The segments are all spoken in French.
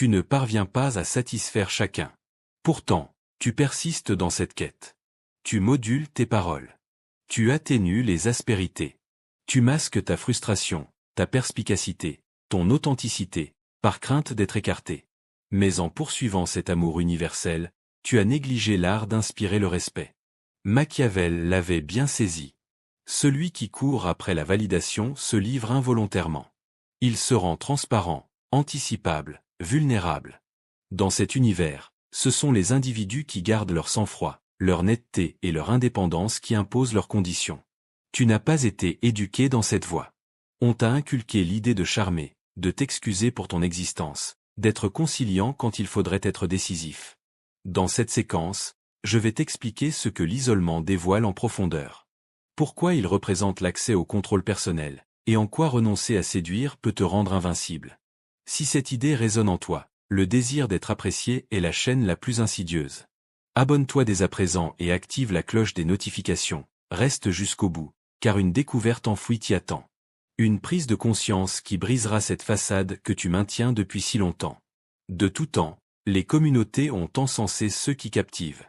Tu ne parviens pas à satisfaire chacun. Pourtant, tu persistes dans cette quête. Tu modules tes paroles. Tu atténues les aspérités. Tu masques ta frustration, ta perspicacité, ton authenticité, par crainte d'être écarté. Mais en poursuivant cet amour universel, tu as négligé l'art d'inspirer le respect. Machiavel l'avait bien saisi. Celui qui court après la validation se livre involontairement. Il se rend transparent, anticipable, vulnérable. Dans cet univers, ce sont les individus qui gardent leur sang-froid, leur netteté et leur indépendance qui imposent leurs conditions. Tu n'as pas été éduqué dans cette voie. On t'a inculqué l'idée de charmer, de t'excuser pour ton existence, d'être conciliant quand il faudrait être décisif. Dans cette séquence, je vais t'expliquer ce que l'isolement dévoile en profondeur. Pourquoi il représente l'accès au contrôle personnel, et en quoi renoncer à séduire peut te rendre invincible. Si cette idée résonne en toi, le désir d'être apprécié est la chaîne la plus insidieuse. Abonne-toi dès à présent et active la cloche des notifications, reste jusqu'au bout, car une découverte enfouie t'y attend. Une prise de conscience qui brisera cette façade que tu maintiens depuis si longtemps. De tout temps, les communautés ont encensé ceux qui captivent.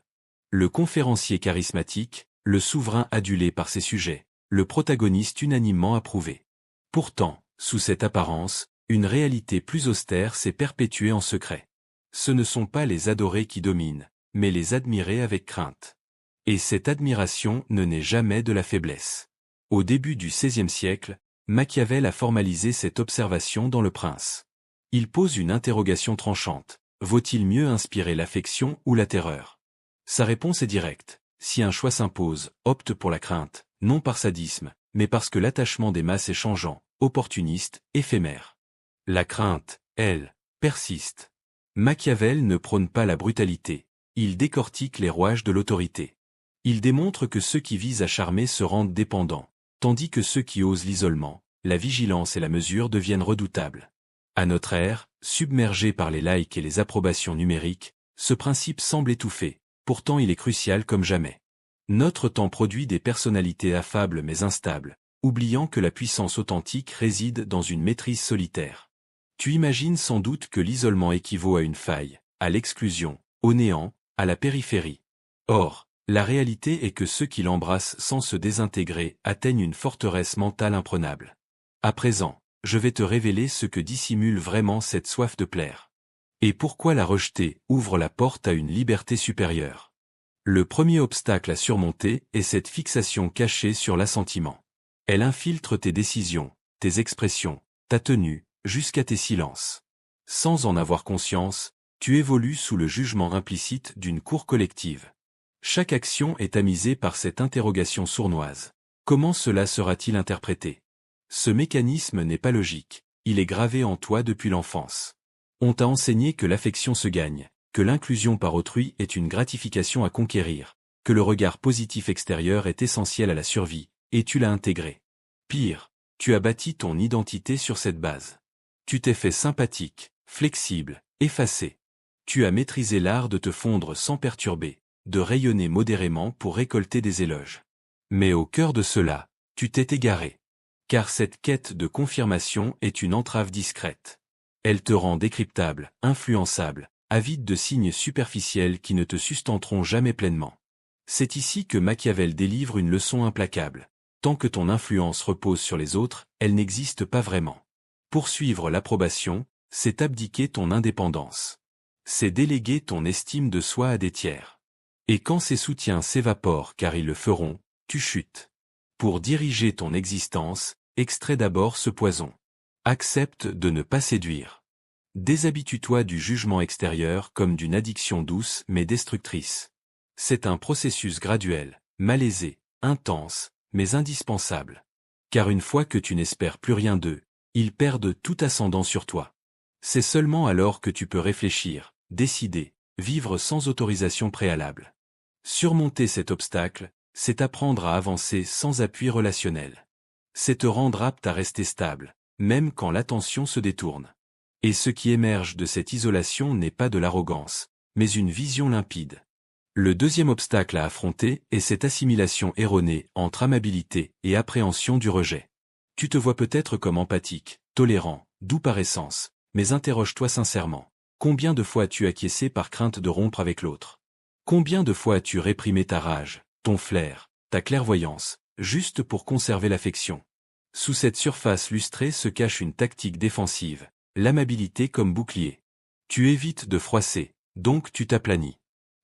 Le conférencier charismatique, le souverain adulé par ses sujets, le protagoniste unanimement approuvé. Pourtant, sous cette apparence, une réalité plus austère s'est perpétuée en secret. Ce ne sont pas les adorés qui dominent, mais les admirés avec crainte. Et cette admiration ne naît jamais de la faiblesse. Au début du XVIe siècle, Machiavel a formalisé cette observation dans Le Prince. Il pose une interrogation tranchante. Vaut-il mieux inspirer l'affection ou la terreur? Sa réponse est directe. Si un choix s'impose, opte pour la crainte, non par sadisme, mais parce que l'attachement des masses est changeant, opportuniste, éphémère. La crainte, elle, persiste. Machiavel ne prône pas la brutalité, il décortique les rouages de l'autorité. Il démontre que ceux qui visent à charmer se rendent dépendants, tandis que ceux qui osent l'isolement, la vigilance et la mesure deviennent redoutables. À notre ère, submergé par les likes et les approbations numériques, ce principe semble étouffé, pourtant il est crucial comme jamais. Notre temps produit des personnalités affables mais instables, oubliant que la puissance authentique réside dans une maîtrise solitaire. Tu imagines sans doute que l'isolement équivaut à une faille, à l'exclusion, au néant, à la périphérie. Or, la réalité est que ceux qui l'embrassent sans se désintégrer atteignent une forteresse mentale imprenable. À présent, je vais te révéler ce que dissimule vraiment cette soif de plaire. Et pourquoi la rejeter ouvre la porte à une liberté supérieure. Le premier obstacle à surmonter est cette fixation cachée sur l'assentiment. Elle infiltre tes décisions, tes expressions, ta tenue, jusqu'à tes silences. Sans en avoir conscience, tu évolues sous le jugement implicite d'une cour collective. Chaque action est tamisée par cette interrogation sournoise. Comment cela sera-t-il interprété? Ce mécanisme n'est pas logique, il est gravé en toi depuis l'enfance. On t'a enseigné que l'affection se gagne, que l'inclusion par autrui est une gratification à conquérir, que le regard positif extérieur est essentiel à la survie, et tu l'as intégré. Pire, tu as bâti ton identité sur cette base. Tu t'es fait sympathique, flexible, effacé. Tu as maîtrisé l'art de te fondre sans perturber, de rayonner modérément pour récolter des éloges. Mais au cœur de cela, tu t'es égaré. Car cette quête de confirmation est une entrave discrète. Elle te rend décryptable, influençable, avide de signes superficiels qui ne te sustenteront jamais pleinement. C'est ici que Machiavel délivre une leçon implacable. Tant que ton influence repose sur les autres, elle n'existe pas vraiment. Poursuivre l'approbation, c'est abdiquer ton indépendance. C'est déléguer ton estime de soi à des tiers. Et quand ces soutiens s'évaporent car ils le feront, tu chutes. Pour diriger ton existence, extrais d'abord ce poison. Accepte de ne pas séduire. Déshabitue-toi du jugement extérieur comme d'une addiction douce mais destructrice. C'est un processus graduel, malaisé, intense, mais indispensable. Car une fois que tu n'espères plus rien d'eux, ils perdent tout ascendant sur toi. C'est seulement alors que tu peux réfléchir, décider, vivre sans autorisation préalable. Surmonter cet obstacle, c'est apprendre à avancer sans appui relationnel. C'est te rendre apte à rester stable, même quand l'attention se détourne. Et ce qui émerge de cette isolation n'est pas de l'arrogance, mais une vision limpide. Le deuxième obstacle à affronter est cette assimilation erronée entre amabilité et appréhension du rejet. Tu te vois peut-être comme empathique, tolérant, doux par essence, mais interroge-toi sincèrement. Combien de fois as-tu acquiescé par crainte de rompre avec l'autre? Combien de fois as-tu réprimé ta rage, ton flair, ta clairvoyance, juste pour conserver l'affection? Sous cette surface lustrée se cache une tactique défensive, l'amabilité comme bouclier. Tu évites de froisser, donc tu t'aplanis.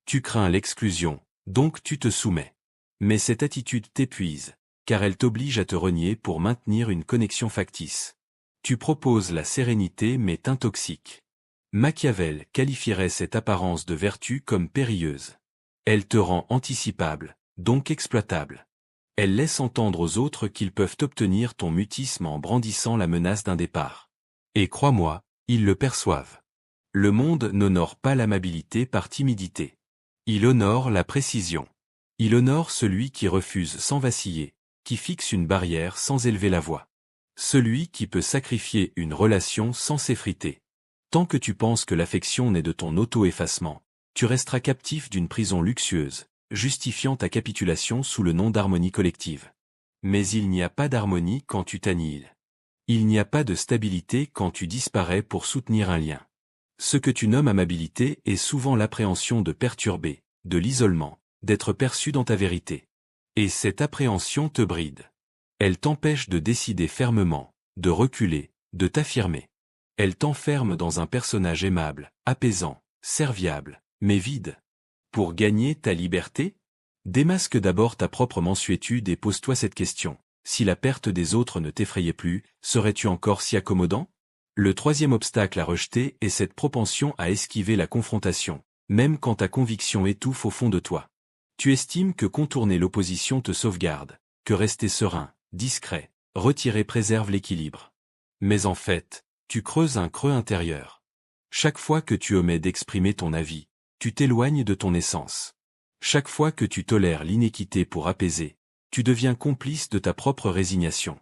Tu crains l'exclusion, donc tu te soumets. Mais cette attitude t'épuise, car elle t'oblige à te renier pour maintenir une connexion factice. Tu proposes la sérénité mais t'intoxiques. Machiavel qualifierait cette apparence de vertu comme périlleuse. Elle te rend anticipable, donc exploitable. Elle laisse entendre aux autres qu'ils peuvent obtenir ton mutisme en brandissant la menace d'un départ. Et crois-moi, ils le perçoivent. Le monde n'honore pas l'amabilité par timidité. Il honore la précision. Il honore celui qui refuse sans vaciller, qui fixe une barrière sans élever la voix. Celui qui peut sacrifier une relation sans s'effriter. Tant que tu penses que l'affection naît de ton auto-effacement, tu resteras captif d'une prison luxueuse, justifiant ta capitulation sous le nom d'harmonie collective. Mais il n'y a pas d'harmonie quand tu t'annihiles. Il n'y a pas de stabilité quand tu disparais pour soutenir un lien. Ce que tu nommes amabilité est souvent l'appréhension de perturber, de l'isolement, d'être perçu dans ta vérité. Et cette appréhension te bride. Elle t'empêche de décider fermement, de reculer, de t'affirmer. Elle t'enferme dans un personnage aimable, apaisant, serviable, mais vide. Pour gagner ta liberté? Démasque d'abord ta propre mansuétude et pose-toi cette question. Si la perte des autres ne t'effrayait plus, serais-tu encore si accommodant? Le troisième obstacle à rejeter est cette propension à esquiver la confrontation, même quand ta conviction étouffe au fond de toi. Tu estimes que contourner l'opposition te sauvegarde, que rester serein, discret, retiré préserve l'équilibre. Mais en fait, tu creuses un creux intérieur. Chaque fois que tu omets d'exprimer ton avis, tu t'éloignes de ton essence. Chaque fois que tu tolères l'inéquité pour apaiser, tu deviens complice de ta propre résignation.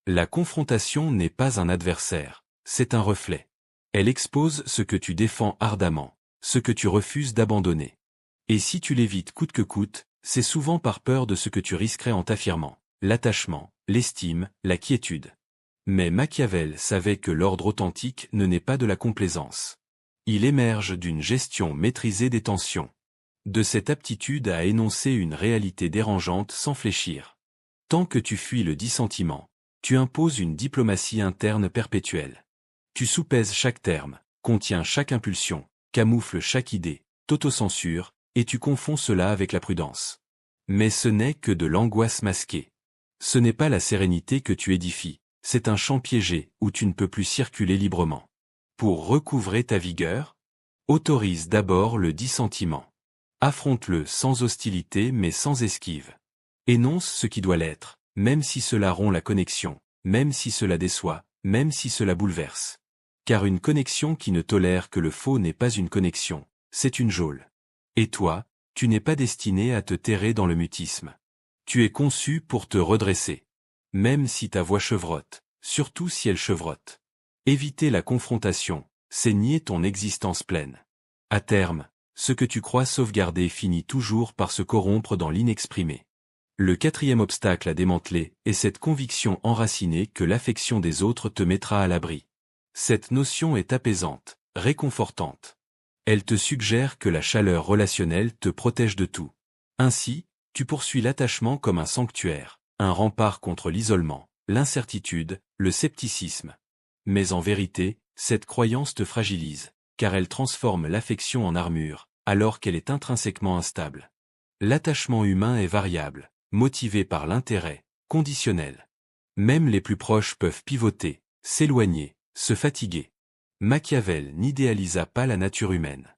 La confrontation n'est pas un adversaire, c'est un reflet. Elle expose ce que tu défends ardemment, ce que tu refuses d'abandonner. Et si tu l'évites coûte que coûte, c'est souvent par peur de ce que tu risquerais en t'affirmant, l'attachement, l'estime, la quiétude. Mais Machiavel savait que l'ordre authentique ne naît pas de la complaisance. Il émerge d'une gestion maîtrisée des tensions. De cette aptitude à énoncer une réalité dérangeante sans fléchir. Tant que tu fuis le dissentiment, tu imposes une diplomatie interne perpétuelle. Tu soupèses chaque terme, contiens chaque impulsion, camoufles chaque idée, t'autocensures, et tu confonds cela avec la prudence. Mais ce n'est que de l'angoisse masquée. Ce n'est pas la sérénité que tu édifies, c'est un champ piégé où tu ne peux plus circuler librement. Pour recouvrer ta vigueur, autorise d'abord le dissentiment. Affronte-le sans hostilité mais sans esquive. Énonce ce qui doit l'être, même si cela rompt la connexion, même si cela déçoit, même si cela bouleverse. Car une connexion qui ne tolère que le faux n'est pas une connexion, c'est une geôle. Et toi, tu n'es pas destiné à te terrer dans le mutisme. Tu es conçu pour te redresser. Même si ta voix chevrotte, surtout si elle chevrotte. Éviter la confrontation, c'est nier ton existence pleine. À terme, ce que tu crois sauvegarder finit toujours par se corrompre dans l'inexprimé. Le quatrième obstacle à démanteler est cette conviction enracinée que l'affection des autres te mettra à l'abri. Cette notion est apaisante, réconfortante. Elle te suggère que la chaleur relationnelle te protège de tout. Ainsi, tu poursuis l'attachement comme un sanctuaire, un rempart contre l'isolement, l'incertitude, le scepticisme. Mais en vérité, cette croyance te fragilise, car elle transforme l'affection en armure, alors qu'elle est intrinsèquement instable. L'attachement humain est variable, motivé par l'intérêt, conditionnel. Même les plus proches peuvent pivoter, s'éloigner, se fatiguer. Machiavel n'idéalisa pas la nature humaine.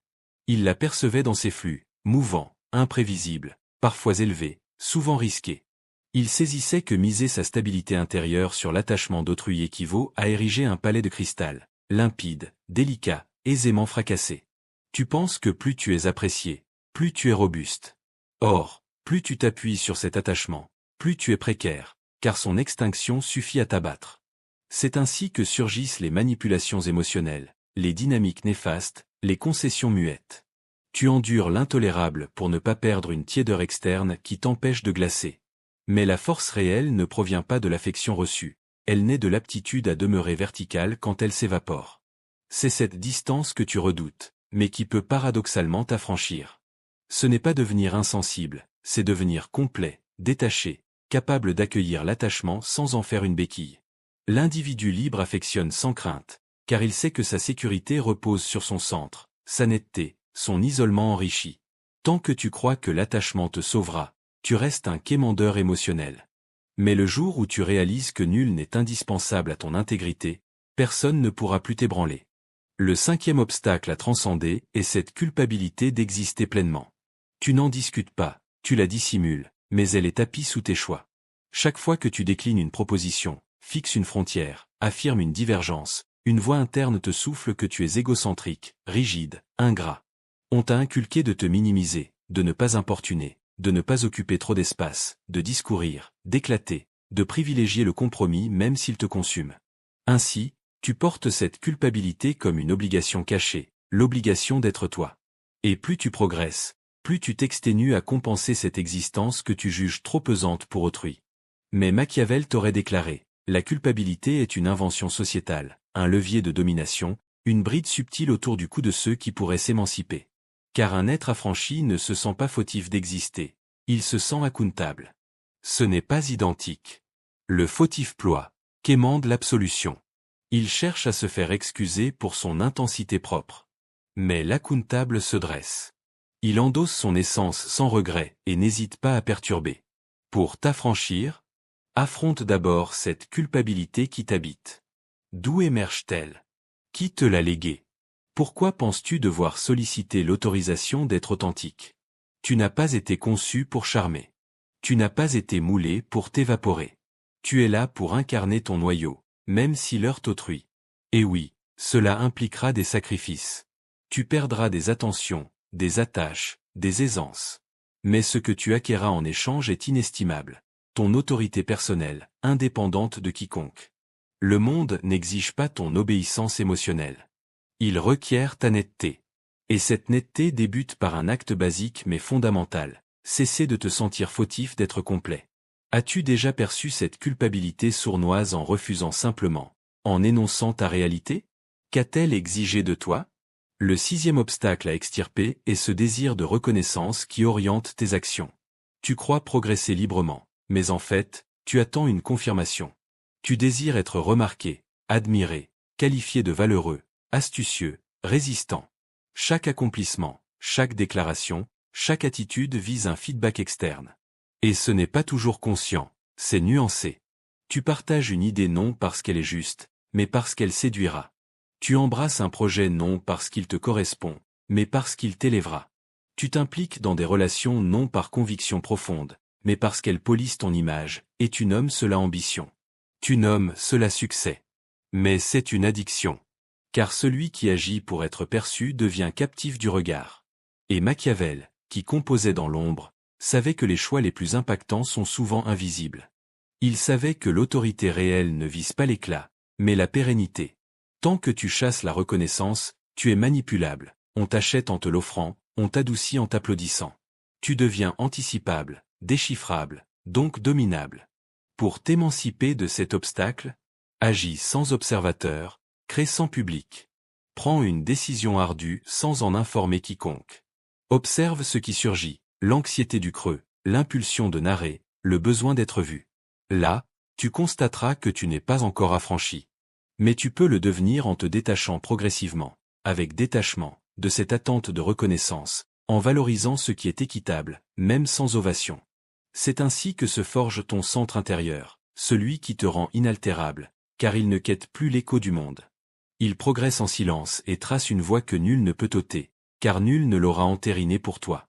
Il la percevait dans ses flux, mouvants, imprévisibles, parfois élevés, souvent risqués. Il saisissait que miser sa stabilité intérieure sur l'attachement d'autrui équivaut à ériger un palais de cristal, limpide, délicat, aisément fracassé. Tu penses que plus tu es apprécié, plus tu es robuste. Or, plus tu t'appuies sur cet attachement, plus tu es précaire, car son extinction suffit à t'abattre. C'est ainsi que surgissent les manipulations émotionnelles, les dynamiques néfastes, les concessions muettes. Tu endures l'intolérable pour ne pas perdre une tiédeur externe qui t'empêche de glacer. Mais la force réelle ne provient pas de l'affection reçue, elle naît de l'aptitude à demeurer verticale quand elle s'évapore. C'est cette distance que tu redoutes, mais qui peut paradoxalement t'affranchir. Ce n'est pas devenir insensible, c'est devenir complet, détaché, capable d'accueillir l'attachement sans en faire une béquille. L'individu libre affectionne sans crainte, car il sait que sa sécurité repose sur son centre, sa netteté, son isolement enrichi. Tant que tu crois que l'attachement te sauvera, tu restes un quémandeur émotionnel. Mais le jour où tu réalises que nul n'est indispensable à ton intégrité, personne ne pourra plus t'ébranler. Le 5e obstacle à transcender est cette culpabilité d'exister pleinement. Tu n'en discutes pas, tu la dissimules, mais elle est tapie sous tes choix. Chaque fois que tu déclines une proposition, fixes une frontière, affirmes une divergence, une voix interne te souffle que tu es égocentrique, rigide, ingrat. On t'a inculqué de te minimiser, de ne pas importuner, de ne pas occuper trop d'espace, de discourir, d'éclater, de privilégier le compromis même s'il te consume. Ainsi, tu portes cette culpabilité comme une obligation cachée, l'obligation d'être toi. Et plus tu progresses, plus tu t'exténues à compenser cette existence que tu juges trop pesante pour autrui. Mais Machiavel t'aurait déclaré, la culpabilité est une invention sociétale, un levier de domination, une bride subtile autour du cou de ceux qui pourraient s'émanciper. Car un être affranchi ne se sent pas fautif d'exister, il se sent accountable. Ce n'est pas identique. Le fautif ploie, quémande l'absolution. Il cherche à se faire excuser pour son intensité propre. Mais l'accountable se dresse. Il endosse son essence sans regret et n'hésite pas à perturber. Pour t'affranchir, affronte d'abord cette culpabilité qui t'habite. D'où émerge-t-elle? Qui te l'a léguée? Pourquoi penses-tu devoir solliciter l'autorisation d'être authentique? Tu n'as pas été conçu pour charmer. Tu n'as pas été moulé pour t'évaporer. Tu es là pour incarner ton noyau, même s'il heurte autrui. Et oui, cela impliquera des sacrifices. Tu perdras des attentions, des attaches, des aisances. Mais ce que tu acquerras en échange est inestimable. Ton autorité personnelle, indépendante de quiconque. Le monde n'exige pas ton obéissance émotionnelle. Il requiert ta netteté. Et cette netteté débute par un acte basique mais fondamental, cesser de te sentir fautif d'être complet. As-tu déjà perçu cette culpabilité sournoise en refusant simplement, en énonçant ta réalité? Qu'a-t-elle exigé de toi? Le 6e obstacle à extirper est ce désir de reconnaissance qui oriente tes actions. Tu crois progresser librement, mais en fait, tu attends une confirmation. Tu désires être remarqué, admiré, qualifié de valeureux, astucieux, résistant. Chaque accomplissement, chaque déclaration, chaque attitude vise un feedback externe. Et ce n'est pas toujours conscient, c'est nuancé. Tu partages une idée non parce qu'elle est juste, mais parce qu'elle séduira. Tu embrasses un projet non parce qu'il te correspond, mais parce qu'il t'élèvera. Tu t'impliques dans des relations non par conviction profonde, mais parce qu'elles polissent ton image, et tu nommes cela ambition. Tu nommes cela succès. Mais c'est une addiction. Car celui qui agit pour être perçu devient captif du regard. Et Machiavel, qui composait dans l'ombre, savait que les choix les plus impactants sont souvent invisibles. Il savait que l'autorité réelle ne vise pas l'éclat, mais la pérennité. Tant que tu chasses la reconnaissance, tu es manipulable, on t'achète en te l'offrant, on t'adoucit en t'applaudissant. Tu deviens anticipable, déchiffrable, donc dominable. Pour t'émanciper de cet obstacle, agis sans observateur, crée sans public. Prends une décision ardue sans en informer quiconque. Observe ce qui surgit, l'anxiété du creux, l'impulsion de narrer, le besoin d'être vu. Là, tu constateras que tu n'es pas encore affranchi. Mais tu peux le devenir en te détachant progressivement, avec détachement, de cette attente de reconnaissance, en valorisant ce qui est équitable, même sans ovation. C'est ainsi que se forge ton centre intérieur, celui qui te rend inaltérable, car il ne quête plus l'écho du monde. Il progresse en silence et trace une voie que nul ne peut ôter, car nul ne l'aura entérinée pour toi.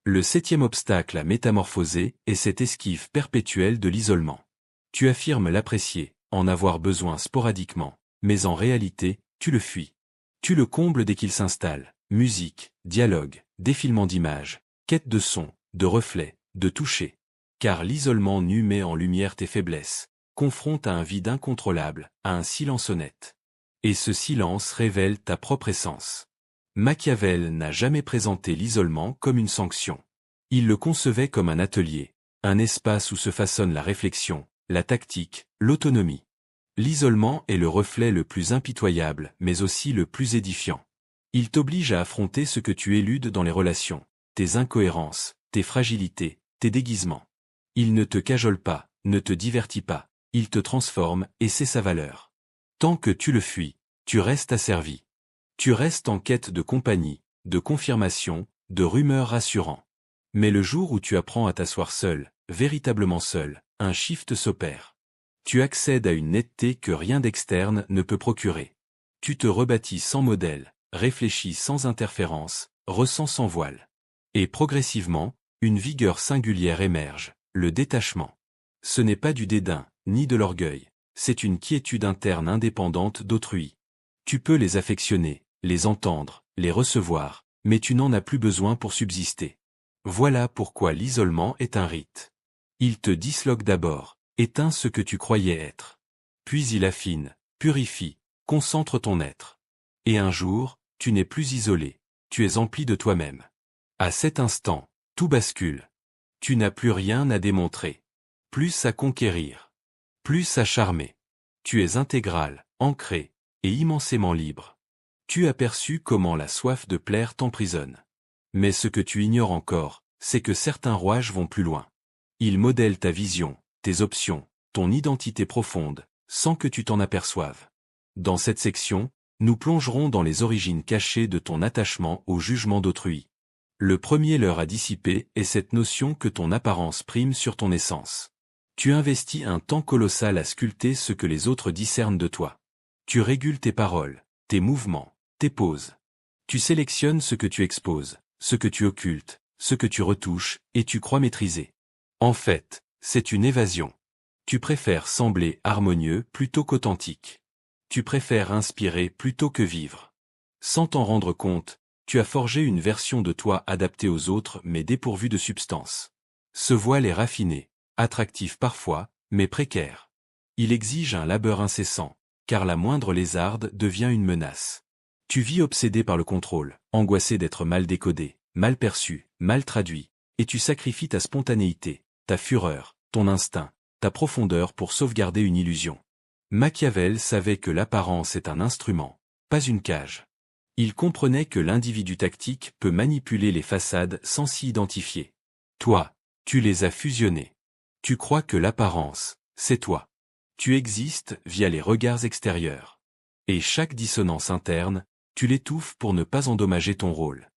Le 7e obstacle à métamorphoser est cette esquive perpétuelle de l'isolement. Tu affirmes l'apprécier, en avoir besoin sporadiquement, mais en réalité, tu le fuis. Tu le combles dès qu'il s'installe, musique, dialogue, défilement d'images, quête de son, de reflets, de toucher. Car l'isolement nu met en lumière tes faiblesses, confronte à un vide incontrôlable, à un silence honnête. Et ce silence révèle ta propre essence. Machiavel n'a jamais présenté l'isolement comme une sanction. Il le concevait comme un atelier, un espace où se façonne la réflexion, la tactique, l'autonomie. L'isolement est le reflet le plus impitoyable, mais aussi le plus édifiant. Il t'oblige à affronter ce que tu éludes dans les relations, tes incohérences, tes fragilités, tes déguisements. Il ne te cajole pas, ne te divertit pas, il te transforme, et c'est sa valeur. Tant que tu le fuis, tu restes asservi. Tu restes en quête de compagnie, de confirmation, de rumeurs rassurants. Mais le jour où tu apprends à t'asseoir seul, véritablement seul, un shift s'opère. Tu accèdes à une netteté que rien d'externe ne peut procurer. Tu te rebâtis sans modèle, réfléchis sans interférence, ressens sans voile. Et progressivement, une vigueur singulière émerge, le détachement. Ce n'est pas du dédain, ni de l'orgueil, c'est une quiétude interne indépendante d'autrui. Tu peux les affectionner, les entendre, les recevoir, mais tu n'en as plus besoin pour subsister. Voilà pourquoi l'isolement est un rite. Il te disloque d'abord, éteint ce que tu croyais être. Puis il affine, purifie, concentre ton être. Et un jour, tu n'es plus isolé, tu es empli de toi-même. À cet instant, tout bascule. Tu n'as plus rien à démontrer. Plus à conquérir. Plus à charmer. Tu es intégral, ancré, et immensément libre. Tu aperçus comment la soif de plaire t'emprisonne. Mais ce que tu ignores encore, c'est que certains rouages vont plus loin. Ils modèlent ta vision, tes options, ton identité profonde, sans que tu t'en aperçoives. Dans cette section, nous plongerons dans les origines cachées de ton attachement au jugement d'autrui. Le premier leurre à dissiper est cette notion que ton apparence prime sur ton essence. Tu investis un temps colossal à sculpter ce que les autres discernent de toi. Tu régules tes paroles, tes mouvements, tes poses. Tu sélectionnes ce que tu exposes, ce que tu occultes, ce que tu retouches, et tu crois maîtriser. En fait, c'est une évasion. Tu préfères sembler harmonieux plutôt qu'authentique. Tu préfères inspirer plutôt que vivre. Sans t'en rendre compte, tu as forgé une version de toi adaptée aux autres mais dépourvue de substance. Ce voile est raffiné, attractif parfois, mais précaire. Il exige un labeur incessant, car la moindre lézarde devient une menace. Tu vis obsédé par le contrôle, angoissé d'être mal décodé, mal perçu, mal traduit, et tu sacrifies ta spontanéité, ta fureur, ton instinct, ta profondeur pour sauvegarder une illusion. Machiavel savait que l'apparence est un instrument, pas une cage. Il comprenait que l'individu tactique peut manipuler les façades sans s'y identifier. Toi, tu les as fusionnés. Tu crois que l'apparence, c'est toi. Tu existes via les regards extérieurs. Et chaque dissonance interne, tu l'étouffes pour ne pas endommager ton rôle.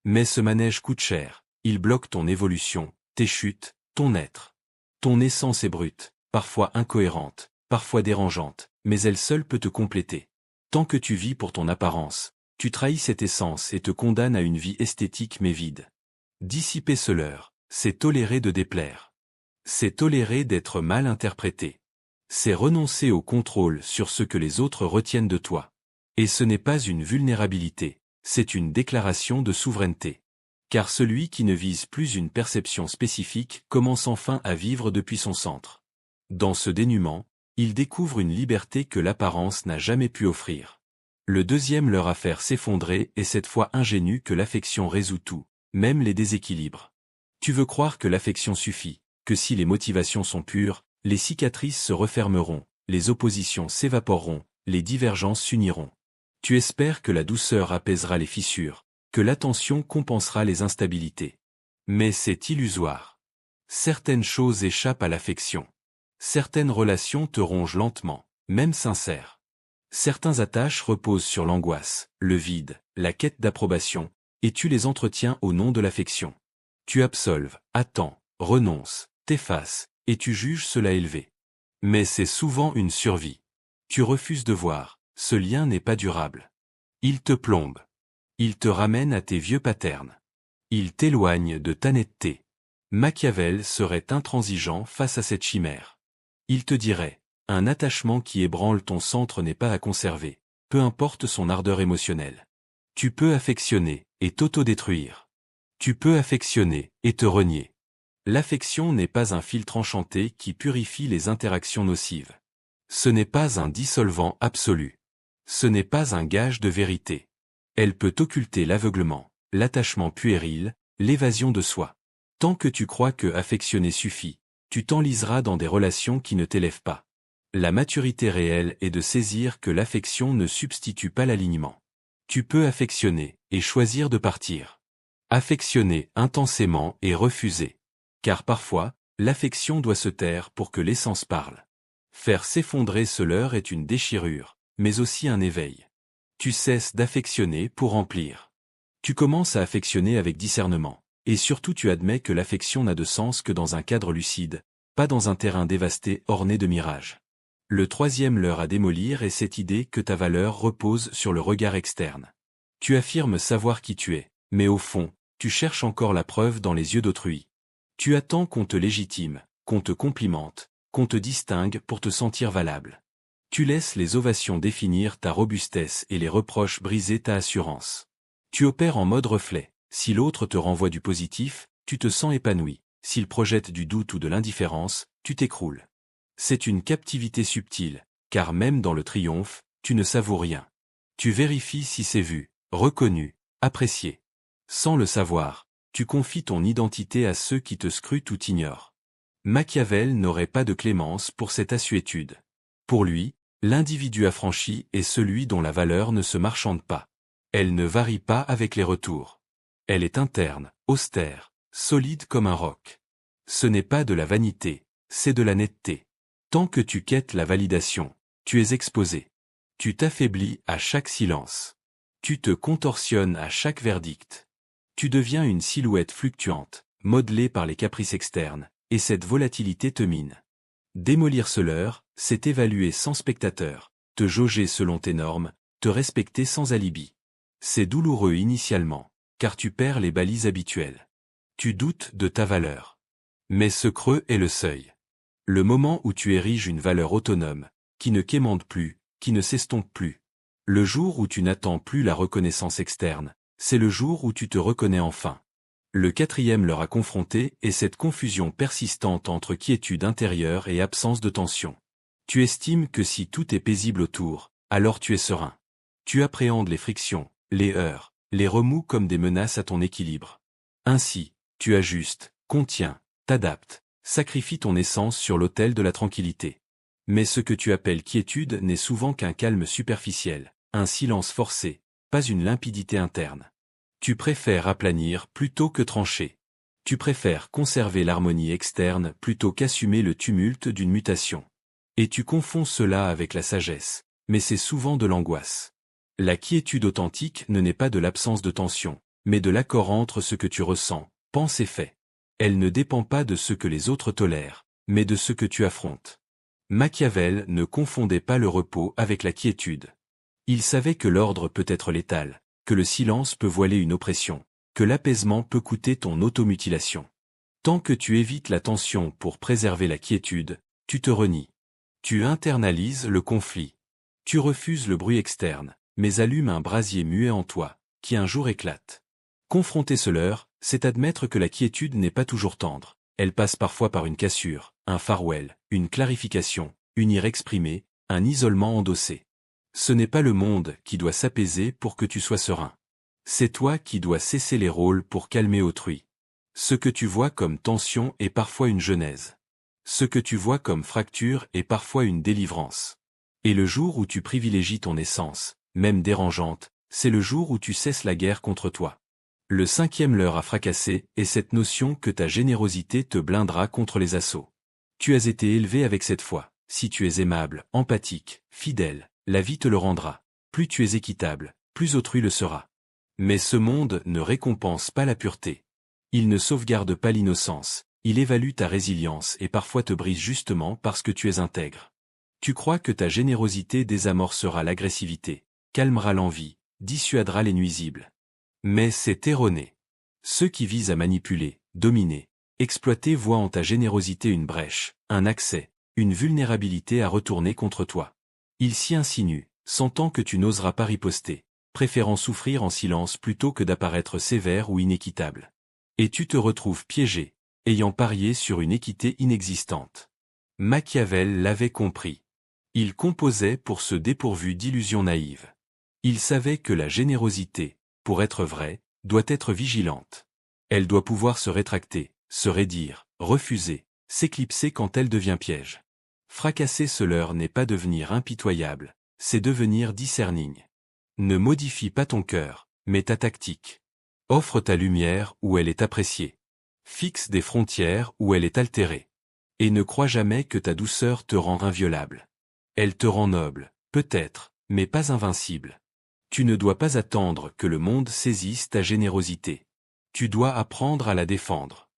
Mais ce manège coûte cher, il bloque ton évolution, tes chutes, ton être. Ton essence est brute, parfois incohérente, parfois dérangeante, mais elle seule peut te compléter. Tant que tu vis pour ton apparence, tu trahis cette essence et te condamnes à une vie esthétique mais vide. Dissiper ce leurre, c'est tolérer de déplaire. C'est tolérer d'être mal interprété. C'est renoncer au contrôle sur ce que les autres retiennent de toi. Et ce n'est pas une vulnérabilité, c'est une déclaration de souveraineté. Car celui qui ne vise plus une perception spécifique commence enfin à vivre depuis son centre. Dans ce dénuement, il découvre une liberté que l'apparence n'a jamais pu offrir. Le deuxième leurre à faire s'effondrer est cette foi ingénue que l'affection résout tout, même les déséquilibres. Tu veux croire que l'affection suffit, que si les motivations sont pures, les cicatrices se refermeront, les oppositions s'évaporeront, les divergences s'uniront. Tu espères que la douceur apaisera les fissures, que l'attention compensera les instabilités. Mais c'est illusoire. Certaines choses échappent à l'affection. Certaines relations te rongent lentement, même sincères. Certains attaches reposent sur l'angoisse, le vide, la quête d'approbation, et tu les entretiens au nom de l'affection. Tu absolves, attends, renonces, t'effaces, et tu juges cela élevé. Mais c'est souvent une survie. Tu refuses de voir, ce lien n'est pas durable. Il te plombe. Il te ramène à tes vieux patterns. Il t'éloigne de ta netteté. Machiavel serait intransigeant face à cette chimère. Il te dirait, un attachement qui ébranle ton centre n'est pas à conserver, peu importe son ardeur émotionnelle. Tu peux affectionner et t'autodétruire. Tu peux affectionner et te renier. L'affection n'est pas un filtre enchanté qui purifie les interactions nocives. Ce n'est pas un dissolvant absolu. Ce n'est pas un gage de vérité. Elle peut occulter l'aveuglement, l'attachement puéril, l'évasion de soi. Tant que tu crois que affectionner suffit, tu t'enliseras dans des relations qui ne t'élèvent pas. La maturité réelle est de saisir que l'affection ne substitue pas l'alignement. Tu peux affectionner et choisir de partir. Affectionner intensément et refuser. Car parfois, l'affection doit se taire pour que l'essence parle. Faire s'effondrer ce leurre est une déchirure, mais aussi un éveil. Tu cesses d'affectionner pour remplir. Tu commences à affectionner avec discernement, et surtout tu admets que l'affection n'a de sens que dans un cadre lucide, pas dans un terrain dévasté orné de mirages. Le troisième leurre à démolir est cette idée que ta valeur repose sur le regard externe. Tu affirmes savoir qui tu es, mais au fond, tu cherches encore la preuve dans les yeux d'autrui. Tu attends qu'on te légitime, qu'on te complimente, qu'on te distingue pour te sentir valable. Tu laisses les ovations définir ta robustesse et les reproches briser ta assurance. Tu opères en mode reflet. Si l'autre te renvoie du positif, tu te sens épanoui. S'il projette du doute ou de l'indifférence, tu t'écroules. C'est une captivité subtile, car même dans le triomphe, tu ne savoures rien. Tu vérifies si c'est vu, reconnu, apprécié. Sans le savoir, tu confies ton identité à ceux qui te scrutent ou t'ignorent. Machiavel n'aurait pas de clémence pour cette assuétude. Pour lui, l'individu affranchi est celui dont la valeur ne se marchande pas. Elle ne varie pas avec les retours. Elle est interne, austère, solide comme un roc. Ce n'est pas de la vanité, c'est de la netteté. Tant que tu quêtes la validation, tu es exposé. Tu t'affaiblis à chaque silence. Tu te contorsionnes à chaque verdict. Tu deviens une silhouette fluctuante, modelée par les caprices externes, et cette volatilité te mine. Démolir ce leurre, c'est évaluer sans spectateur, te jauger selon tes normes, te respecter sans alibi. C'est douloureux initialement, car tu perds les balises habituelles. Tu doutes de ta valeur. Mais ce creux est le seuil. Le moment où tu ériges une valeur autonome, qui ne quémande plus, qui ne s'estompe plus. Le jour où tu n'attends plus la reconnaissance externe, c'est le jour où tu te reconnais enfin. Le quatrième leurre à confronter est cette confusion persistante entre quiétude intérieure et absence de tension. Tu estimes que si tout est paisible autour, alors tu es serein. Tu appréhendes les frictions, les heurts, les remous comme des menaces à ton équilibre. Ainsi, tu ajustes, contiens, t'adaptes, sacrifies ton essence sur l'autel de la tranquillité. Mais ce que tu appelles quiétude n'est souvent qu'un calme superficiel, un silence forcé, pas une limpidité interne. Tu préfères aplanir plutôt que trancher. Tu préfères conserver l'harmonie externe plutôt qu'assumer le tumulte d'une mutation. Et tu confonds cela avec la sagesse, mais c'est souvent de l'angoisse. La quiétude authentique ne naît pas de l'absence de tension, mais de l'accord entre ce que tu ressens, penses et fais. Elle ne dépend pas de ce que les autres tolèrent, mais de ce que tu affrontes. Machiavel ne confondait pas le repos avec la quiétude. Il savait que l'ordre peut être létal, que le silence peut voiler une oppression, que l'apaisement peut coûter ton automutilation. Tant que tu évites la tension pour préserver la quiétude, tu te renies. Tu internalises le conflit. Tu refuses le bruit externe, mais allumes un brasier muet en toi, qui un jour éclate. Confronter ce leurre, c'est admettre que la quiétude n'est pas toujours tendre. Elle passe parfois par une cassure, un farewell, une clarification, une ire exprimée, un isolement endossé. Ce n'est pas le monde qui doit s'apaiser pour que tu sois serein. C'est toi qui dois cesser les rôles pour calmer autrui. Ce que tu vois comme tension est parfois une genèse. Ce que tu vois comme fracture est parfois une délivrance. Et le jour où tu privilégies ton essence, même dérangeante, c'est le jour où tu cesses la guerre contre toi. Le cinquième leurre à fracasser est cette notion que ta générosité te blindera contre les assauts. Tu as été élevé avec cette foi. Si tu es aimable, empathique, fidèle, la vie te le rendra. Plus tu es équitable, plus autrui le sera. Mais ce monde ne récompense pas la pureté. Il ne sauvegarde pas l'innocence, il évalue ta résilience et parfois te brise justement parce que tu es intègre. Tu crois que ta générosité désamorcera l'agressivité, calmera l'envie, dissuadera les nuisibles. Mais c'est erroné. Ceux qui visent à manipuler, dominer, exploiter voient en ta générosité une brèche, un accès, une vulnérabilité à retourner contre toi. Ils s'y insinuent, sentant que tu n'oseras pas riposter, préférant souffrir en silence plutôt que d'apparaître sévère ou inéquitable. Et tu te retrouves piégé, ayant parié sur une équité inexistante. Machiavel l'avait compris. Il composait pour ce dépourvu d'illusions naïves. Il savait que la générosité, pour être vraie, doit être vigilante. Elle doit pouvoir se rétracter, se raidir, refuser, s'éclipser quand elle devient piège. Fracasser ce leurre n'est pas devenir impitoyable, c'est devenir discerning. Ne modifie pas ton cœur, mais ta tactique. Offre ta lumière où elle est appréciée. Fixe des frontières où elle est altérée. Et ne crois jamais que ta douceur te rend inviolable. Elle te rend noble, peut-être, mais pas invincible. Tu ne dois pas attendre que le monde saisisse ta générosité. Tu dois apprendre à la défendre.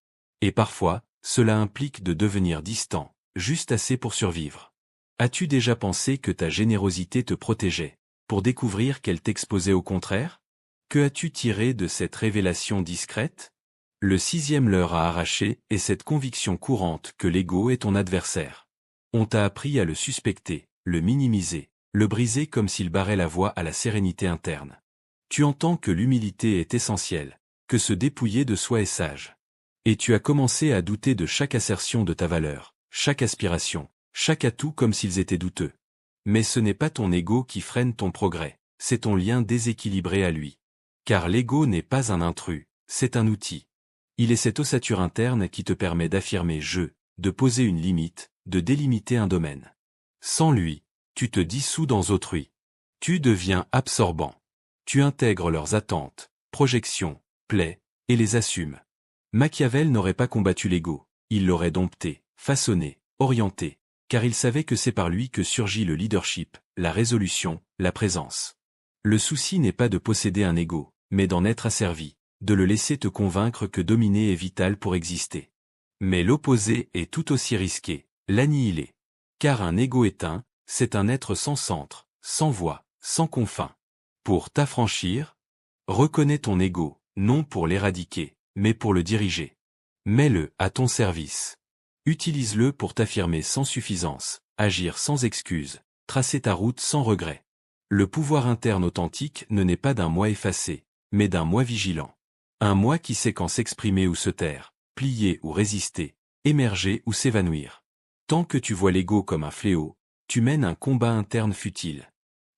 Et parfois, cela implique de devenir distant, juste assez pour survivre. As-tu déjà pensé que ta générosité te protégeait, pour découvrir qu'elle t'exposait au contraire? Que as-tu tiré de cette révélation discrète? Le 6e leurre à arracher est cette conviction courante que l'ego est ton adversaire. On t'a appris à le suspecter, le minimiser, le briser comme s'il barrait la voie à la sérénité interne. Tu entends que l'humilité est essentielle, que se dépouiller de soi est sage. Et tu as commencé à douter de chaque assertion de ta valeur, chaque aspiration, chaque atout comme s'ils étaient douteux. Mais ce n'est pas ton ego qui freine ton progrès, c'est ton lien déséquilibré à lui. Car l'ego n'est pas un intrus, c'est un outil. Il est cette ossature interne qui te permet d'affirmer je, de poser une limite, de délimiter un domaine. Sans lui, tu te dissous dans autrui. Tu deviens absorbant. Tu intègres leurs attentes, projections, plaies, et les assumes. Machiavel n'aurait pas combattu l'ego, il l'aurait dompté, façonné, orienté, car il savait que c'est par lui que surgit le leadership, la résolution, la présence. Le souci n'est pas de posséder un ego, mais d'en être asservi, de le laisser te convaincre que dominer est vital pour exister. Mais l'opposé est tout aussi risqué, l'annihiler. Car un ego éteint, c'est un être sans centre, sans voix, sans confins. Pour t'affranchir, reconnais ton ego, non pour l'éradiquer, mais pour le diriger. Mets-le à ton service. Utilise-le pour t'affirmer sans suffisance, agir sans excuse, tracer ta route sans regret. Le pouvoir interne authentique ne naît pas d'un moi effacé, mais d'un moi vigilant. Un moi qui sait quand s'exprimer ou se taire, plier ou résister, émerger ou s'évanouir. Tant que tu vois l'ego comme un fléau, tu mènes un combat interne futile.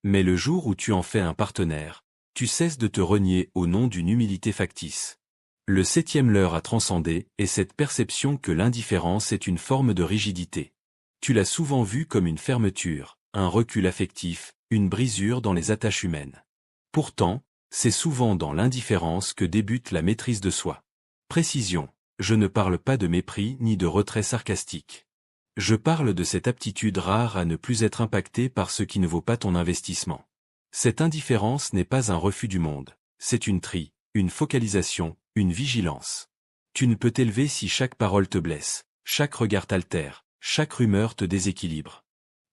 Mais le jour où tu en fais un partenaire, tu cesses de te renier au nom d'une humilité factice. Le 7e leurre à transcender est cette perception que l'indifférence est une forme de rigidité. Tu l'as souvent vue comme une fermeture, un recul affectif, une brisure dans les attaches humaines. Pourtant, c'est souvent dans l'indifférence que débute la maîtrise de soi. Précision, je ne parle pas de mépris ni de retrait sarcastique. Je parle de cette aptitude rare à ne plus être impacté par ce qui ne vaut pas ton investissement. Cette indifférence n'est pas un refus du monde, c'est une trie, une focalisation, une vigilance. Tu ne peux t'élever si chaque parole te blesse, chaque regard t'altère, chaque rumeur te déséquilibre.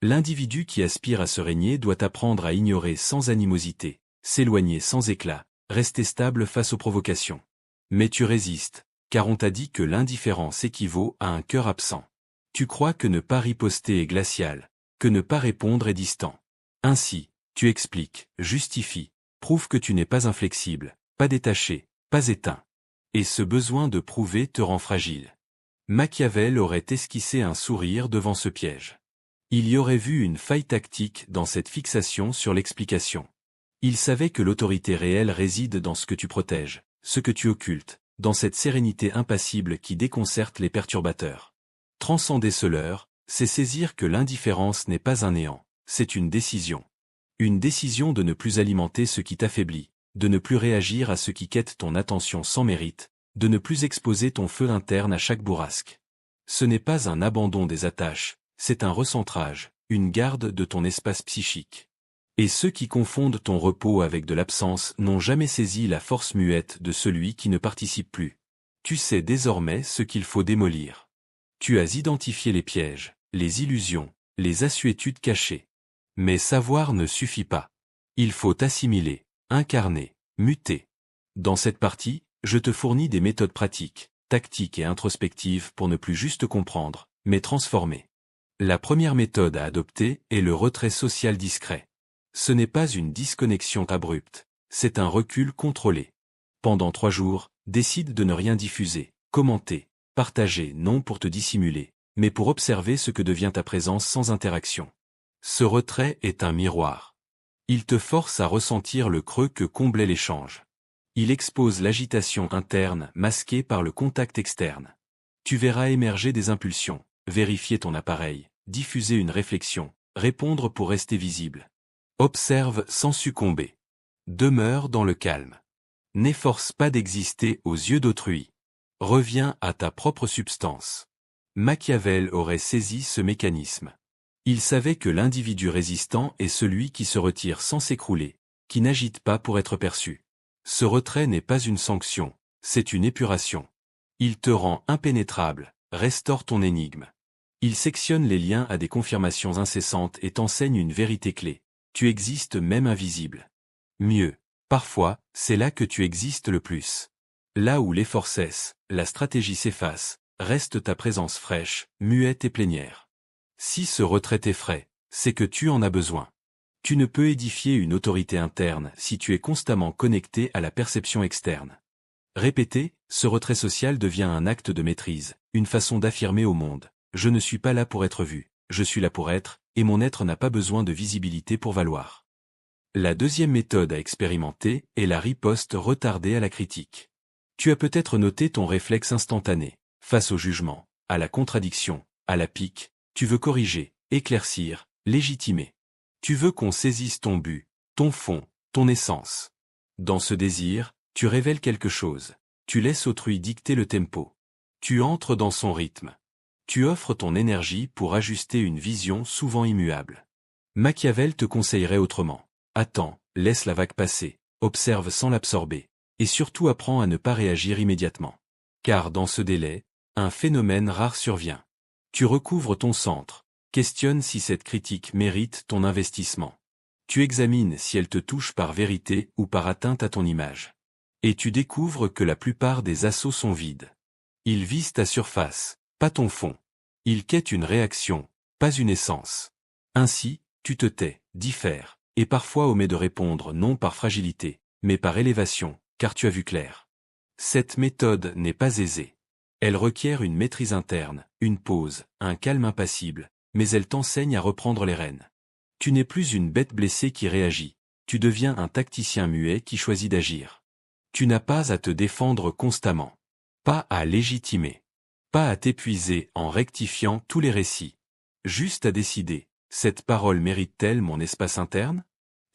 L'individu qui aspire à se régner doit apprendre à ignorer sans animosité, s'éloigner sans éclat, rester stable face aux provocations. Mais tu résistes, car on t'a dit que l'indifférence équivaut à un cœur absent. Tu crois que ne pas riposter est glacial, que ne pas répondre est distant. Ainsi, tu expliques, justifies, prouves que tu n'es pas inflexible, pas détaché, pas éteint. Et ce besoin de prouver te rend fragile. Machiavel aurait esquissé un sourire devant ce piège. Il y aurait vu une faille tactique dans cette fixation sur l'explication. Il savait que l'autorité réelle réside dans ce que tu protèges, ce que tu occultes, dans cette sérénité impassible qui déconcerte les perturbateurs. Transcender ce leurre, c'est saisir que l'indifférence n'est pas un néant, c'est une décision. Une décision de ne plus alimenter ce qui t'affaiblit, de ne plus réagir à ce qui quête ton attention sans mérite, de ne plus exposer ton feu interne à chaque bourrasque. Ce n'est pas un abandon des attaches, c'est un recentrage, une garde de ton espace psychique. Et ceux qui confondent ton repos avec de l'absence n'ont jamais saisi la force muette de celui qui ne participe plus. Tu sais désormais ce qu'il faut démolir. Tu as identifié les pièges, les illusions, les assuétudes cachées. Mais savoir ne suffit pas. Il faut assimiler, incarner, muter. Dans cette partie, je te fournis des méthodes pratiques, tactiques et introspectives pour ne plus juste comprendre, mais transformer. La première méthode à adopter est le retrait social discret. Ce n'est pas une disconnexion abrupte, c'est un recul contrôlé. Pendant 3 jours, décide de ne rien diffuser, commenter, partager non pour te dissimuler, mais pour observer ce que devient ta présence sans interaction. Ce retrait est un miroir. Il te force à ressentir le creux que comblait l'échange. Il expose l'agitation interne masquée par le contact externe. Tu verras émerger des impulsions, vérifier ton appareil, diffuser une réflexion, répondre pour rester visible. Observe sans succomber. Demeure dans le calme. N'efforce pas d'exister aux yeux d'autrui. Reviens à ta propre substance. Machiavel aurait saisi ce mécanisme. Il savait que l'individu résistant est celui qui se retire sans s'écrouler, qui n'agite pas pour être perçu. Ce retrait n'est pas une sanction, c'est une épuration. Il te rend impénétrable, restaure ton énigme. Il sectionne les liens à des confirmations incessantes et t'enseigne une vérité clé. Tu existes même invisible. Mieux, parfois, c'est là que tu existes le plus. Là où l'effort cesse, la stratégie s'efface, reste ta présence fraîche, muette et plénière. Si ce retrait t'effraie, c'est que tu en as besoin. Tu ne peux édifier une autorité interne si tu es constamment connecté à la perception externe. Répéter, ce retrait social devient un acte de maîtrise, une façon d'affirmer au monde « Je ne suis pas là pour être vu, je suis là pour être, et mon être n'a pas besoin de visibilité pour valoir ». La deuxième méthode à expérimenter est la riposte retardée à la critique. Tu as peut-être noté ton réflexe instantané, face au jugement, à la contradiction, à la pique, tu veux corriger, éclaircir, légitimer. Tu veux qu'on saisisse ton but, ton fond, ton essence. Dans ce désir, tu révèles quelque chose. Tu laisses autrui dicter le tempo. Tu entres dans son rythme. Tu offres ton énergie pour ajuster une vision souvent immuable. Machiavel te conseillerait autrement. Attends, laisse la vague passer, observe sans l'absorber, et surtout apprends à ne pas réagir immédiatement. Car dans ce délai, un phénomène rare survient. Tu recouvres ton centre, questionnes si cette critique mérite ton investissement. Tu examines si elle te touche par vérité ou par atteinte à ton image. Et tu découvres que la plupart des assauts sont vides. Ils visent ta surface, pas ton fond. Ils quêtent une réaction, pas une essence. Ainsi, tu te tais, diffères, et parfois omets de répondre non par fragilité, mais par élévation, car tu as vu clair. Cette méthode n'est pas aisée. Elle requiert une maîtrise interne, une pause, un calme impassible, mais elle t'enseigne à reprendre les rênes. Tu n'es plus une bête blessée qui réagit, tu deviens un tacticien muet qui choisit d'agir. Tu n'as pas à te défendre constamment, pas à légitimer, pas à t'épuiser en rectifiant tous les récits. Juste à décider, cette parole mérite-t-elle mon espace interne?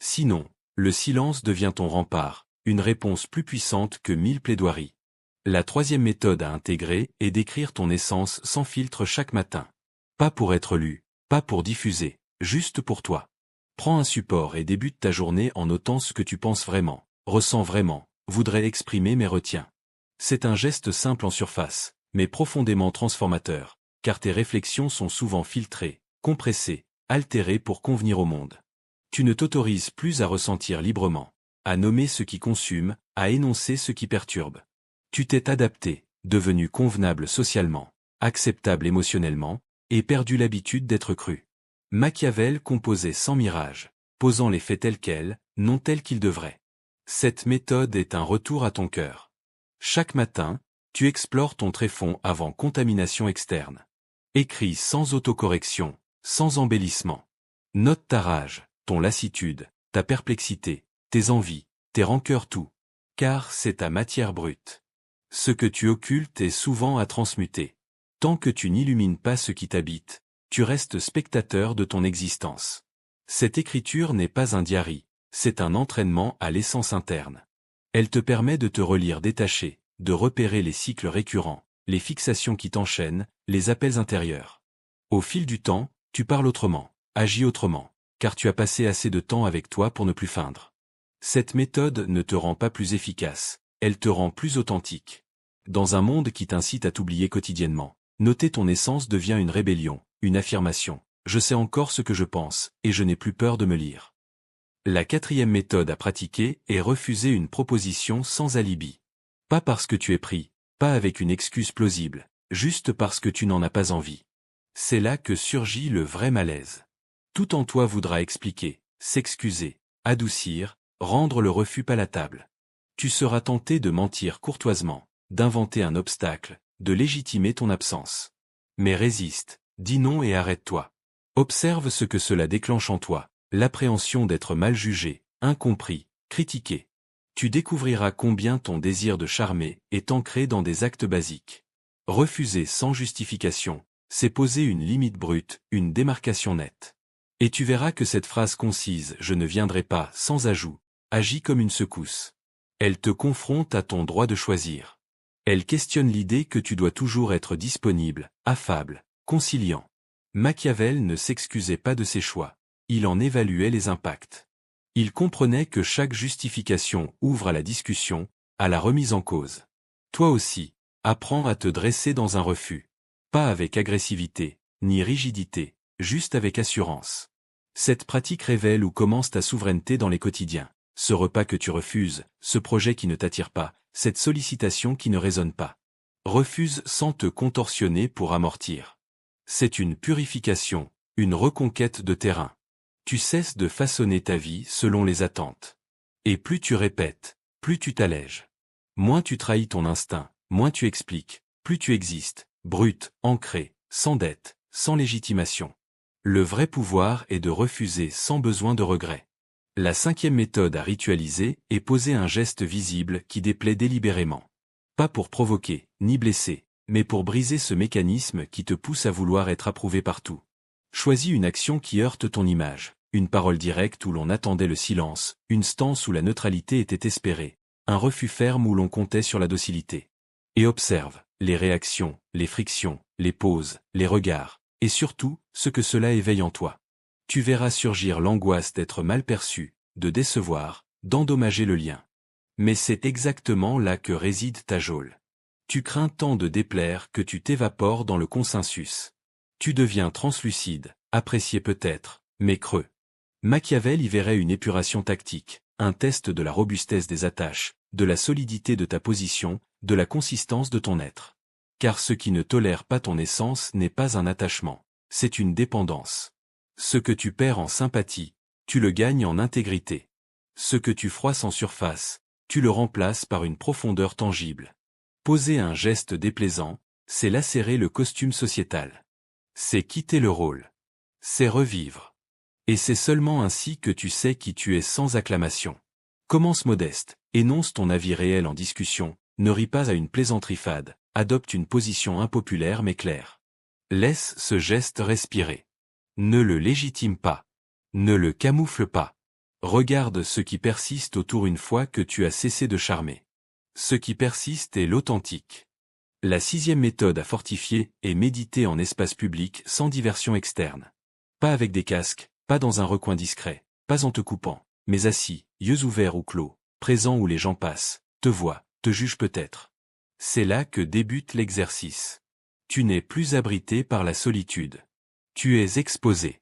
Sinon, le silence devient ton rempart, une réponse plus puissante que 1000 plaidoiries. La troisième méthode à intégrer est d'écrire ton essence sans filtre chaque matin. Pas pour être lu, pas pour diffuser, juste pour toi. Prends un support et débute ta journée en notant ce que tu penses vraiment, ressens vraiment, voudrais exprimer mais retiens. C'est un geste simple en surface, mais profondément transformateur, car tes réflexions sont souvent filtrées, compressées, altérées pour convenir au monde. Tu ne t'autorises plus à ressentir librement, à nommer ce qui consume, à énoncer ce qui perturbe. Tu t'es adapté, devenu convenable socialement, acceptable émotionnellement, et perdu l'habitude d'être cru. Machiavel composait sans mirage, posant les faits tels quels, non tels qu'ils devraient. Cette méthode est un retour à ton cœur. Chaque matin, tu explores ton tréfonds avant contamination externe. Écris sans autocorrection, sans embellissement. Note ta rage, ton lassitude, ta perplexité, tes envies, tes rancœurs, tout. Car c'est ta matière brute. Ce que tu occultes est souvent à transmuter. Tant que tu n'illumines pas ce qui t'habite, tu restes spectateur de ton existence. Cette écriture n'est pas un diary, c'est un entraînement à l'essence interne. Elle te permet de te relire détaché, de repérer les cycles récurrents, les fixations qui t'enchaînent, les appels intérieurs. Au fil du temps, tu parles autrement, agis autrement, car tu as passé assez de temps avec toi pour ne plus feindre. Cette méthode ne te rend pas plus efficace, elle te rend plus authentique. Dans un monde qui t'incite à t'oublier quotidiennement, noter ton essence devient une rébellion, une affirmation. Je sais encore ce que je pense, et je n'ai plus peur de me lire. La quatrième méthode à pratiquer est refuser une proposition sans alibi. Pas parce que tu es pris, pas avec une excuse plausible, juste parce que tu n'en as pas envie. C'est là que surgit le vrai malaise. Tout en toi voudra expliquer, s'excuser, adoucir, rendre le refus palatable. Tu seras tenté de mentir courtoisement, d'inventer un obstacle, de légitimer ton absence. Mais résiste, dis non et arrête-toi. Observe ce que cela déclenche en toi, l'appréhension d'être mal jugé, incompris, critiqué. Tu découvriras combien ton désir de charmer est ancré dans des actes basiques. Refuser sans justification, c'est poser une limite brute, une démarcation nette. Et tu verras que cette phrase concise « je ne viendrai pas » sans ajout, agit comme une secousse. Elle te confronte à ton droit de choisir. Elle questionne l'idée que tu dois toujours être disponible, affable, conciliant. Machiavel ne s'excusait pas de ses choix. Il en évaluait les impacts. Il comprenait que chaque justification ouvre à la discussion, à la remise en cause. Toi aussi, apprends à te dresser dans un refus. Pas avec agressivité, ni rigidité, juste avec assurance. Cette pratique révèle où commence ta souveraineté dans les quotidiens. Ce repas que tu refuses, ce projet qui ne t'attire pas, cette sollicitation qui ne résonne pas. Refuse sans te contorsionner pour amortir. C'est une purification, une reconquête de terrain. Tu cesses de façonner ta vie selon les attentes. Et plus tu répètes, plus tu t'allèges. Moins tu trahis ton instinct, moins tu expliques, plus tu existes, brut, ancré, sans dette, sans légitimation. Le vrai pouvoir est de refuser sans besoin de regret. La 5e méthode à ritualiser est poser un geste visible qui déplaît délibérément. Pas pour provoquer, ni blesser, mais pour briser ce mécanisme qui te pousse à vouloir être approuvé partout. Choisis une action qui heurte ton image, une parole directe où l'on attendait le silence, une stance où la neutralité était espérée, un refus ferme où l'on comptait sur la docilité. Et observe les réactions, les frictions, les pauses, les regards, et surtout, ce que cela éveille en toi. Tu verras surgir l'angoisse d'être mal perçu, de décevoir, d'endommager le lien. Mais c'est exactement là que réside ta geôle. Tu crains tant de déplaire que tu t'évapores dans le consensus. Tu deviens translucide, apprécié peut-être, mais creux. Machiavel y verrait une épuration tactique, un test de la robustesse des attaches, de la solidité de ta position, de la consistance de ton être. Car ce qui ne tolère pas ton essence n'est pas un attachement, c'est une dépendance. Ce que tu perds en sympathie, tu le gagnes en intégrité. Ce que tu froisses en surface, tu le remplaces par une profondeur tangible. Poser un geste déplaisant, c'est lacérer le costume sociétal. C'est quitter le rôle. C'est revivre. Et c'est seulement ainsi que tu sais qui tu es sans acclamation. Commence modeste, énonce ton avis réel en discussion, ne ris pas à une plaisanterie fade, adopte une position impopulaire mais claire. Laisse ce geste respirer. Ne le légitime pas. Ne le camoufle pas. Regarde ce qui persiste autour une fois que tu as cessé de charmer. Ce qui persiste est l'authentique. La 6e méthode à fortifier est méditer en espace public sans diversion externe. Pas avec des casques, pas dans un recoin discret, pas en te coupant, mais assis, yeux ouverts ou clos, présent où les gens passent, te voient, te jugent peut-être. C'est là que débute l'exercice. Tu n'es plus abrité par la solitude. Tu es exposé.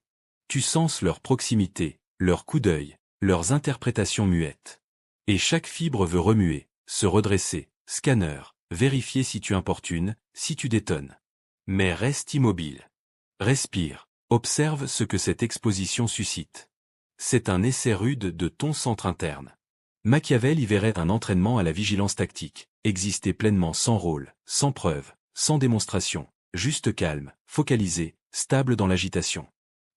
Tu senses leur proximité, leur coup d'œil, leurs interprétations muettes. Et chaque fibre veut remuer, se redresser, scanner, vérifier si tu importunes, si tu détonnes. Mais reste immobile. Respire, observe ce que cette exposition suscite. C'est un essai rude de ton centre interne. Machiavel y verrait un entraînement à la vigilance tactique, exister pleinement sans rôle, sans preuve, sans démonstration, juste calme, focalisé, stable dans l'agitation.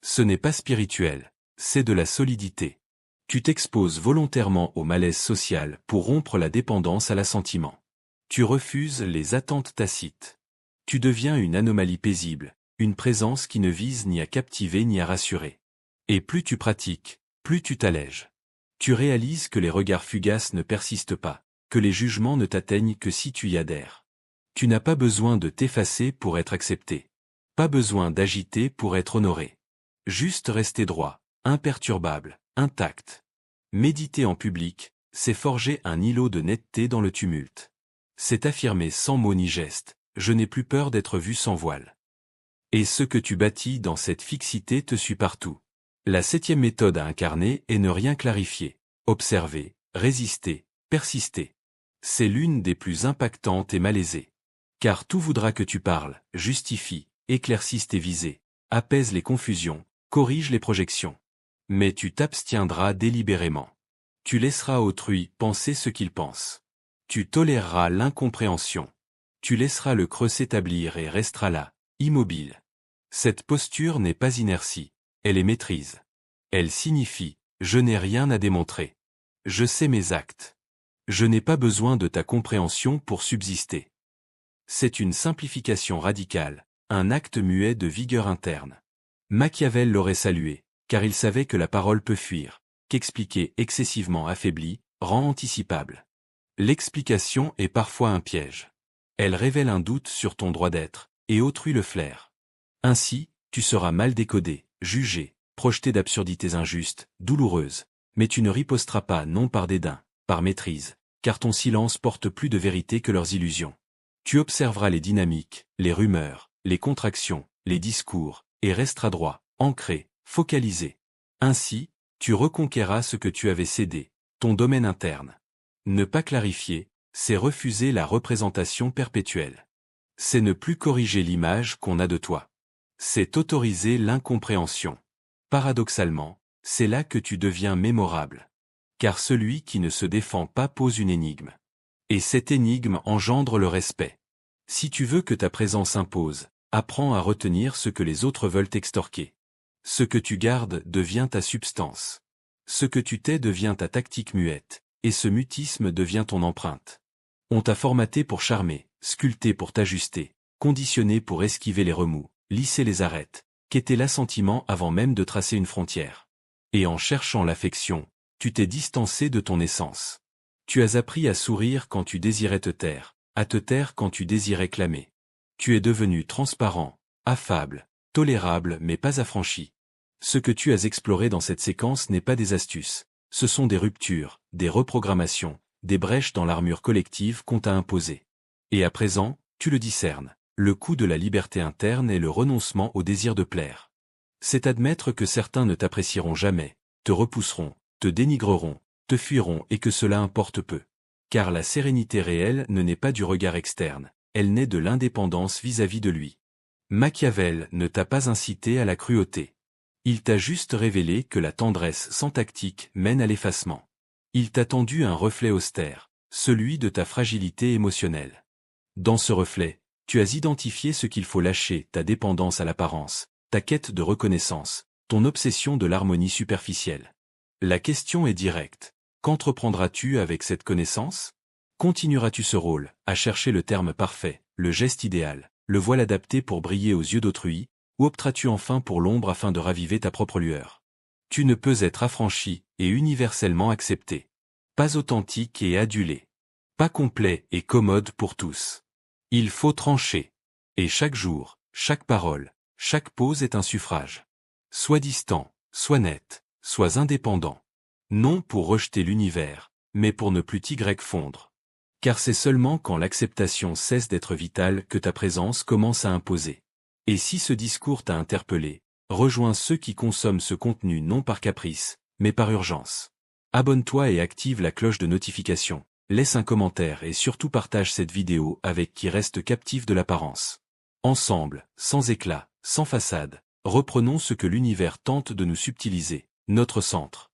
Ce n'est pas spirituel, c'est de la solidité. Tu t'exposes volontairement au malaise social pour rompre la dépendance à l'assentiment. Tu refuses les attentes tacites. Tu deviens une anomalie paisible, une présence qui ne vise ni à captiver ni à rassurer. Et plus tu pratiques, plus tu t'allèges. Tu réalises que les regards fugaces ne persistent pas, que les jugements ne t'atteignent que si tu y adhères. Tu n'as pas besoin de t'effacer pour être accepté. Pas besoin d'agiter pour être honoré. Juste rester droit, imperturbable, intact. Méditer en public, c'est forger un îlot de netteté dans le tumulte. C'est affirmer sans mots ni gestes, je n'ai plus peur d'être vu sans voile. Et ce que tu bâtis dans cette fixité te suit partout. La 7e méthode à incarner est ne rien clarifier, observer, résister, persister. C'est l'une des plus impactantes et malaisées. Car tout voudra que tu parles, justifie, éclaircisse tes visées, apaise les confusions, corrige les projections. Mais tu t'abstiendras délibérément. Tu laisseras autrui penser ce qu'il pense. Tu toléreras l'incompréhension. Tu laisseras le creux s'établir et resteras là, immobile. Cette posture n'est pas inertie, elle est maîtrise. Elle signifie « je n'ai rien à démontrer. Je sais mes actes. Je n'ai pas besoin de ta compréhension pour subsister ». C'est une simplification radicale, un acte muet de vigueur interne. Machiavel l'aurait salué, car il savait que la parole peut fuir, qu'expliquer excessivement affaibli rend anticipable. L'explication est parfois un piège. Elle révèle un doute sur ton droit d'être, et autrui le flaire. Ainsi, tu seras mal décodé, jugé, projeté d'absurdités injustes, douloureuses, mais tu ne riposteras pas non par dédain, par maîtrise, car ton silence porte plus de vérité que leurs illusions. Tu observeras les dynamiques, les rumeurs, les contractions, les discours, et resteras droit, ancré, focalisé. Ainsi, tu reconquéras ce que tu avais cédé, ton domaine interne. Ne pas clarifier, c'est refuser la représentation perpétuelle. C'est ne plus corriger l'image qu'on a de toi. C'est autoriser l'incompréhension. Paradoxalement, c'est là que tu deviens mémorable. Car celui qui ne se défend pas pose une énigme. Et cette énigme engendre le respect. Si tu veux que ta présence impose, apprends à retenir ce que les autres veulent extorquer. Ce que tu gardes devient ta substance. Ce que tu tais devient ta tactique muette, et ce mutisme devient ton empreinte. On t'a formaté pour charmer, sculpté pour t'ajuster, conditionné pour esquiver les remous, lisser les arêtes, quêter l'assentiment avant même de tracer une frontière. Et en cherchant l'affection, tu t'es distancé de ton essence. Tu as appris à sourire quand tu désirais te taire, à te taire quand tu désirais clamer. Tu es devenu transparent, affable, tolérable mais pas affranchi. Ce que tu as exploré dans cette séquence n'est pas des astuces, ce sont des ruptures, des reprogrammations, des brèches dans l'armure collective qu'on t'a imposée. Et à présent, tu le discernes, le coût de la liberté interne est le renoncement au désir de plaire. C'est admettre que certains ne t'apprécieront jamais, te repousseront, te dénigreront, te fuiront et que cela importe peu. Car la sérénité réelle ne naît pas du regard externe, elle naît de l'indépendance vis-à-vis de lui. Machiavel ne t'a pas incité à la cruauté. Il t'a juste révélé que la tendresse sans tactique mène à l'effacement. Il t'a tendu un reflet austère, celui de ta fragilité émotionnelle. Dans ce reflet, tu as identifié ce qu'il faut lâcher, ta dépendance à l'apparence, ta quête de reconnaissance, ton obsession de l'harmonie superficielle. La question est directe. Qu'entreprendras-tu avec cette connaissance? Continueras-tu ce rôle, à chercher le terme parfait, le geste idéal, le voile adapté pour briller aux yeux d'autrui, ou opteras-tu enfin pour l'ombre afin de raviver ta propre lueur? Tu ne peux être affranchi et universellement accepté. Pas authentique et adulé. Pas complet et commode pour tous. Il faut trancher. Et chaque jour, chaque parole, chaque pause est un suffrage. Sois distant, sois net, sois indépendant. Non pour rejeter l'univers, mais pour ne plus t'y fondre. Car c'est seulement quand l'acceptation cesse d'être vitale que ta présence commence à imposer. Et si ce discours t'a interpellé, rejoins ceux qui consomment ce contenu non par caprice, mais par urgence. Abonne-toi et active la cloche de notification, laisse un commentaire et surtout partage cette vidéo avec qui reste captif de l'apparence. Ensemble, sans éclat, sans façade, reprenons ce que l'univers tente de nous subtiliser, notre centre.